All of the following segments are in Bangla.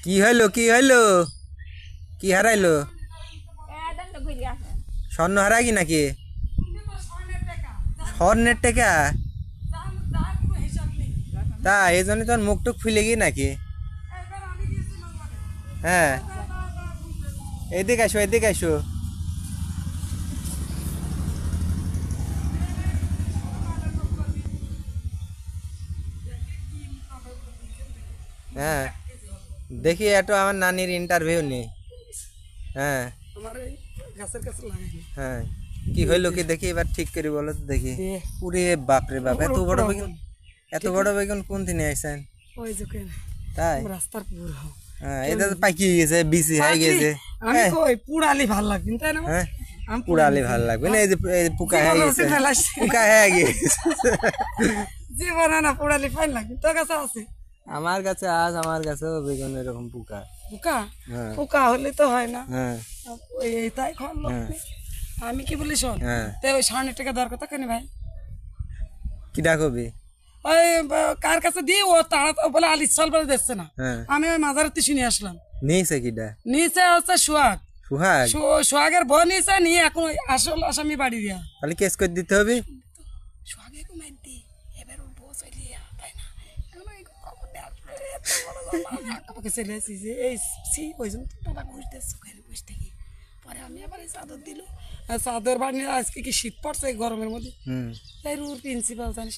কি হইলো কি হইলো কি হারাইলো স্বর্ণ হারাই কি নাকি স্বর্ণের টাকা তা এই জন্য তোর মুখ টুক ফুলে গিয়ে নাকি হ্যাঁ এদিকে আসো এদিকে আসো হ্যাঁ দেখি একটু আমার নানির ইন্টারভিউ নেই হ্যাঁ হ্যাঁ কি হইলো কি দেখি এবার ঠিক করে বলো তো দেখি পুরে বাপরে বাপ এত বড় বেগুন কোন দিনে আইছেন তাই রাস্তার পুরো হ্যাঁ এটা তো পাকিয়ে গেছে বিসি হয়ে গেছে আমি কই পুরালি ভাল লাগবে তাই না হ্যাঁ পুরালি ভালো লাগবে না এই যে পোকা হয়ে গেছে পোকা হয়ে গেছে জীবন না পুরালি ফাইন লাগবে তোর কাছে আছে আমার কাছে আমার কাছেও বেগুন এরকম পোকা পোকা হ্যাঁ পোকা হলে তো হয় না হ্যাঁ ওই তাই খাওয়ার লোক নেই। আমি কি বলি শোন হ্যাঁ তো ওই 1.5 টাকা দরকার তো কেন ভাই কি ডাকবি ওই কার কাছে দিয়ে ও তাড়া বলে আলি চল বলে দিচ্ছে না হ্যাঁ আমি ওই মাজারেতে শুনে আসলাম নিয়েছে কিডা নিচে হচ্ছে সোহাগ সুহাগ সোহাগের বউ নিচে নিয়ে এখন ওই আসল আসামি বাড়ি দিয়া তাহলে কেস করে দিতে হবে সোহাগে মার দি এবার ওর বউ চলে তাই না এখন ওই খবর আমাকে চলে আসি যে এই সি ওই জন্য দাদা ঘুষ দিচ্ছে ঘরে বসে থেকে পরে আমি আবার এই চাদর দিল চাদর বানিয়ে আজকে কি শীত পড়ছে এই গরমের মধ্যে তাই রুর প্রিন্সিপাল জানিস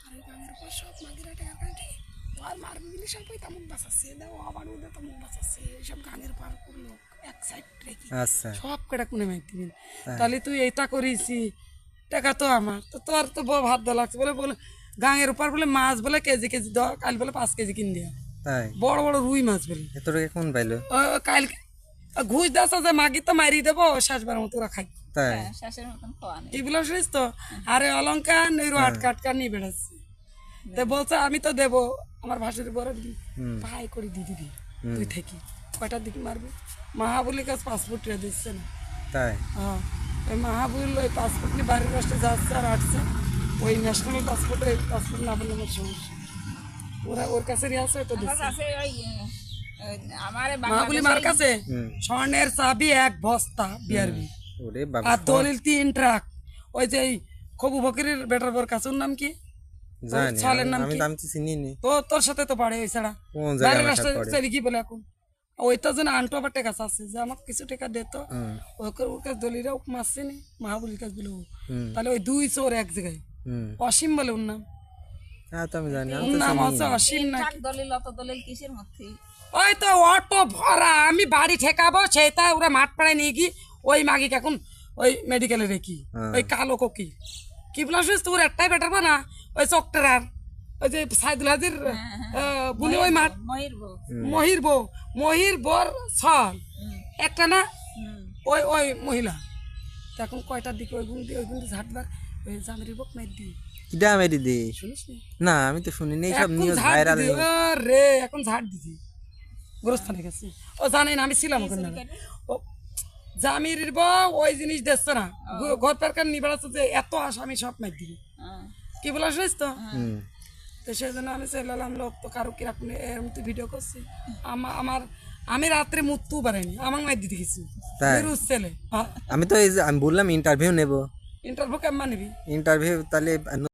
আর ওই গাঙের উপর সব মাগিরা টাকা কাটে আর মারবি বলে সব ওই তামুক বাঁচাচ্ছে দাও আবার ওদের তামুক বাঁচাচ্ছে এইসব গাঙের পার করলো এক সাইড রেখে আচ্ছা সব কটা কোনে মাইতে দিন তাহলে তুই এইটা করিসি টাকা তো আমার তো তোর তো বউ ভাত দেওয়া লাগছে বলে বলে গাঙের উপর বলে মাছ বলে কেজি কেজি দেওয়া কাল বলে 5 কেজি কিন দেওয়া তাই বড় বড় রুই মাছ বলে এত টাকা কোন পাইলো কাল ঘুষ দাস যে মাগি তো মারি দেবো শেষবার মতো ওরা খাই তাই কি বলে শুনিস তো আরে অলঙ্কার নেরু আটকা নিয়ে বেড়াচ্ছে তো বলছে আমি তো দেবো আমার ভাসুরি বড় ভাই করে দিয়ে দিবি তুই থেকে কয়টার দিকে মারবি মাহাবলীর কাছে পাসপোর্ট দিচ্ছে না তাই হ্যাঁ ওই মাহাবুল ওই পাসপোর্ট নিয়ে বাইরের রাষ্ট্রে যাচ্ছে আর আসছে ওই ন্যাশনাল পাসপোর্ট ওই পাসপোর্ট না বললে আমার সমস্যা ওরা ওর কাছে আছে তো মাহাবুলি মার কাছে স্বর্ণের চাবি 1 বস্তা বিআরবি ওরে বাবা আর দলিল 3 ট্রাক ওই যে খবু ফকিরের বেটার বর কাছে ওর নাম কি জানি ছালের নাম কি আমি তো চিনি নি তো তোর সাথে তো পারে ওই ছাড়া কোন বাইরের জায়গায় রাষ্ট্রে চলে কি বলে এখন ওইটা যেন আন্টু আবার টাকা আছে যে আমাকে কিছু টাকা দে তো ওর কাছে দলিরা মারছে নি মাহাবুলির কাছে বলে তাহলে ওই 2 চোর এক জায়গায় অসীম বলে ওর নাম হ্যাঁ তো আমি জানি ওর নাম হচ্ছে অসীম না দলিল অত দলিল কিসের মধ্যে ওই তো অটো ভরা আমি বাড়ি ঠেকাবো সেটা ওরা মাঠ পাড়ায় নিয়ে গিয়ে ওই মাগিকে এখন ওই মেডিকেলে রেখি ওই কালো কোকি কি বলিস তোর একটাই বেটারবো না ওই চকটার ওই যে সাইদুল হাজির বলি ওই মাঠ মহির বোর ছল একটা না ওই ওই মহিলা এখন কয়টার দিকে ওই গুণ ঝাড়বার ওই জামের বক মার দি কিডা মেরি দে শুনিস না আমি তো শুনিনি সব নিউজ ভাইরাল রে এখন ঝাড় দিছি গোরস্থানে গেছি ও জানেন না আমি ছিলাম ওখানে ও জামির ওই জিনিস দেখছে না ঘর পারকার নিয়ে বেড়াচ্ছে যে এত আসামি সব মার দিবি কি বলা শুনিস তো তো সেই জন্য আমি চাইলাম লোক তো কারো কিরকম এরকম তো ভিডিও করছি আমি রাত্রে মুততেও পারিনি আমার মার দিতে গেছি ছেলে আমি তো আমি বললাম ইন্টারভিউ নেব ইন্টারভিউ কেমন নিবি ইন্টারভিউ তাহলে